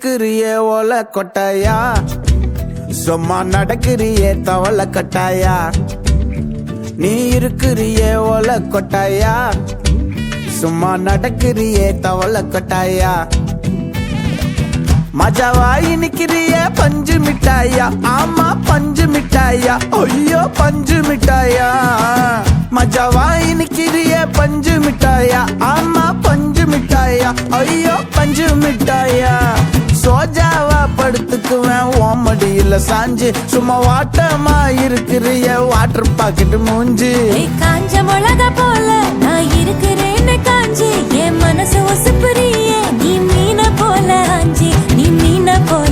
இருக்கிறியே ஓல கொட்டாயா, சும்மா நடக்கிறியே தவள கட்டாயா. நீ இருக்கிறியே ஓல கொட்டாயா, சும்மா நடக்கிறியே தவள கொட்டாயா. மஜாவாய் நிக்கிறிய பஞ்சு மிட்டாயா, ஆமா பஞ்சு மிட்டாயா, ஐயோ பஞ்சு மிட்டாயா. மஜாவாய் நிக்கிறிய பஞ்சு மிட்டாயா, ஆமா பஞ்சு மிட்டாயா, ஐயோ பஞ்சு மிட்டாயா. சோஜாவா படுத்துக்குவேன் ஓமடியில சாஞ்சு, சும்மா வாட்டமா இருக்கிறிய வாட்டர் பாக்கெட் மூஞ்சி. காஞ்ச மிளகா போல நான் இருக்கிறேன்னு காஞ்சி, என் மனசு ஒசுப்புறியே நீ மீன போல ஆஞ்சி, நீ மீன போல